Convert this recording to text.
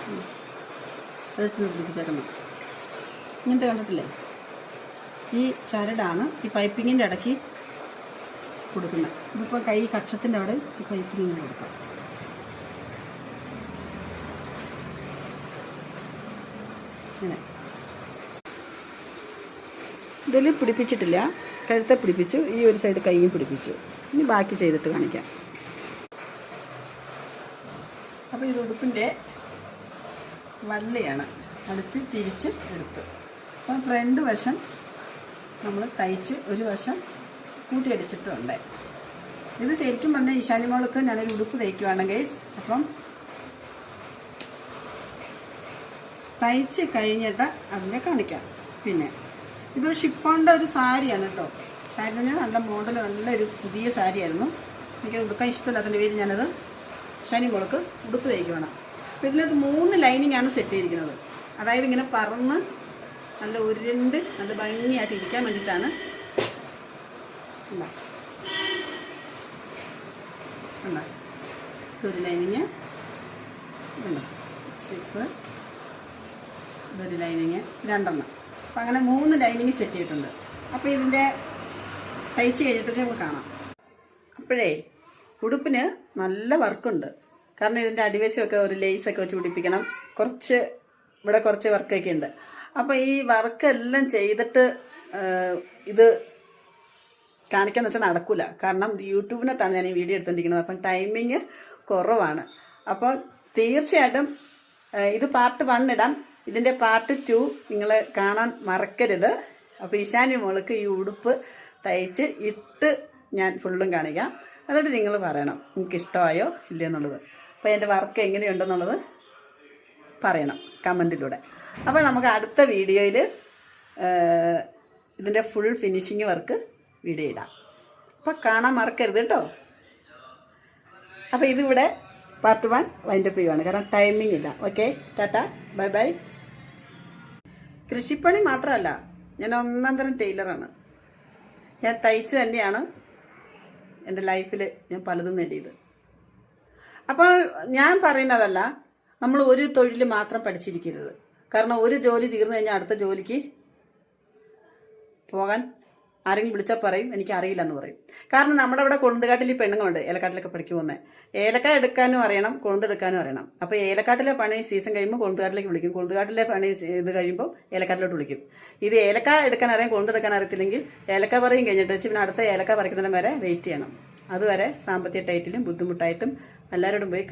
അതെടുത്ത് പിടിപ്പിച്ചേക്കണം. ഇങ്ങനത്തെ കണ്ടിട്ടില്ലേ? ഈ ചരടാണ് ഈ പൈപ്പിങ്ങിൻ്റെ ഇടയ്ക്ക് കൊടുക്കുന്നത്. ഇതിപ്പോൾ കൈ കക്ഷത്തിൻ്റെ അവിടെ ഈ പൈപ്പിങ്ങിന് കൊടുക്കാം. ഇങ്ങനെ ഇതിൽ പിടിപ്പിച്ചിട്ടില്ല, കഴുത്തെ പിടിപ്പിച്ചു, ഈ ഒരു സൈഡ് കൈയും പിടിപ്പിച്ചു. ഇനി ബാക്കി ചെയ്തിട്ട് കാണിക്കാം. അപ്പോൾ ഇത് ഉടുപ്പിൻ്റെ വള്ളിയാണ്, അടിച്ച് തിരിച്ച് എടുത്ത്. അപ്പം ഫ്രണ്ട് വശം നമ്മൾ തയ്ച്ച് ഒരു വശം കൂട്ടിയടിച്ചിട്ടുണ്ട്. ഇത് ശരിക്കും പറഞ്ഞാൽ ഈശാനി മോൾക്ക് ഞാനൊരു ഉടുപ്പ് തയ്ക്കുവാണ് ഗൈസ്. അപ്പം തയ്ച്ച് കഴിഞ്ഞിട്ട് അതിനെ കാണിക്കാം. പിന്നെ ഇതൊരു ഷിഫോണിൻ്റെ ഒരു സാരിയാണ് കേട്ടോ. സാരി പറഞ്ഞാൽ നല്ല മോഡൽ, നല്ലൊരു പുതിയ സാരിയായിരുന്നു. എനിക്ക് ഉടുക്കാൻ ഇഷ്ടമില്ലാത്തതിൻ്റെ പേര് ഞാനത് ഈശാനി മോൾക്ക് ഉടുപ്പ് തയ്ക്കുവാണ്. അപ്പോൾ ഇതിലത് 3 ലൈനിങ്ങാണ് സെറ്റ് ചെയ്തിരിക്കുന്നത്. അതായത് ഇങ്ങനെ പറന്ന് നല്ല ഉരുണ്ട് നല്ല ഭംഗിയായിട്ട് ഇരിക്കാൻ വേണ്ടിയിട്ടാണ്. ഇതൊരു ലൈനിങ്, സ്ലിപ്പ്, ഇതൊരു ലൈനിങ്, 2 അപ്പം അങ്ങനെ 3 ലൈനിങ് സെറ്റ് ചെയ്തിട്ടുണ്ട്. അപ്പോൾ ഇതിൻ്റെ തയ്ച്ച് കഴിഞ്ഞിട്ട് നമുക്ക് കാണാം. അപ്പോഴേ ഉടുപ്പിന് നല്ല വർക്കുണ്ട്. കാരണം ഇതിൻ്റെ അടിവശമൊക്കെ ഒരു ലേസൊക്കെ വെച്ച് പിടിപ്പിക്കണം. ഇവിടെ കുറച്ച് വർക്കൊക്കെ ഉണ്ട്. അപ്പോൾ ഈ വർക്കെല്ലാം ചെയ്തിട്ട് ഇത് കാണിക്കാന്ന് വെച്ചാൽ നടക്കില്ല. കാരണം യൂട്യൂബിനകത്താണ് ഞാൻ ഈ വീഡിയോ എടുത്തുകൊണ്ടിരിക്കുന്നത്. അപ്പം ടൈമിങ് കുറവാണ്. അപ്പോൾ തീർച്ചയായിട്ടും ഇത് പാർട്ട് 1 ഇടാം. ഇതിൻ്റെ പാർട്ട് 2 നിങ്ങൾ കാണാൻ മറക്കരുത്. അപ്പോൾ ഈശാനി മോൾക്ക് ഈ ഉടുപ്പ് തയ്ച്ച് ഇട്ട് ഞാൻ ഫുള്ളും കാണിക്കാം. എന്നിട്ട് നിങ്ങൾ പറയണം നിങ്ങൾക്ക് ഇഷ്ടമായോ ഇല്ലയെന്നുള്ളത്. അപ്പോൾ എൻ്റെ വർക്ക് എങ്ങനെയുണ്ടെന്നുള്ളത് പറയണം കമൻറ്റിലൂടെ. അപ്പോൾ നമുക്ക് അടുത്ത വീഡിയോയിൽ ഇതിൻ്റെ ഫുൾ ഫിനിഷിങ് വർക്ക് വീഡിയോ ഇടാം. അപ്പോൾ കാണാൻ മറക്കരുത് കേട്ടോ. അപ്പോൾ ഇതിവിടെ പാർട്ട് 1 വൈൻഡപ്പ് ചെയ്യുവാണ്. കാരണം ടൈമിംഗ് ഇല്ല. Okay, Tata, bye bye. കൃഷിപ്പണി മാത്രമല്ല, ഞാൻ 1 തരം ടൈലറാണ്. ഞാൻ തയ്ച്ച് തന്നെയാണ് എൻ്റെ ലൈഫിൽ ഞാൻ പലതും നേടിയത്. അപ്പോൾ ഞാൻ പറയുന്നതല്ല നമ്മൾ ഒരു തൊഴിൽ മാത്രം പഠിച്ചിരിക്കരുത്. കാരണം ഒരു ജോലി തീർന്നു കഴിഞ്ഞാൽ അടുത്ത ജോലിക്ക് പോകാൻ ആരെങ്കിലും വിളിച്ചാൽ പറയും എനിക്കറിയില്ലെന്ന് പറയും. കാരണം നമ്മുടെ ഇവിടെ കൊളുന്തുകാട്ടിൽ ഈ പെണ്ണുങ്ങളുണ്ട് ഏലക്കാട്ടിലൊക്കെ പഠിക്കും പോകുന്നത്. ഏലക്ക എടുക്കാനും അറിയണം, കൊളുന്തെടുക്കാനും അറിയണം. അപ്പോൾ ഏലക്കാട്ടിലെ പണി സീസൺ കഴിയുമ്പോൾ കൊളുന്തുകാട്ടിലേക്ക് വിളിക്കും, കൊളുന്തുകാട്ടിലെ പണി ഇത് കഴിയുമ്പോൾ ഏലക്കാട്ടിലോട്ട് വിളിക്കും. ഇത് ഏലക്ക എടുക്കാൻ അറിയാം, കൊളുന്തെടുക്കാൻ അറിയത്തില്ലെങ്കിൽ ഏലക്ക പറയും കഴിഞ്ഞിട്ട് പിന്നെ അടുത്ത ഏലക്ക പറിക്കുന്നതിന് വരെ വെയിറ്റ് ചെയ്യണം. അതുവരെ സാമ്പത്തിക ടൈറ്റിലും ബുദ്ധിമുട്ടായിട്ടും എല്ലാവരോടും പോയി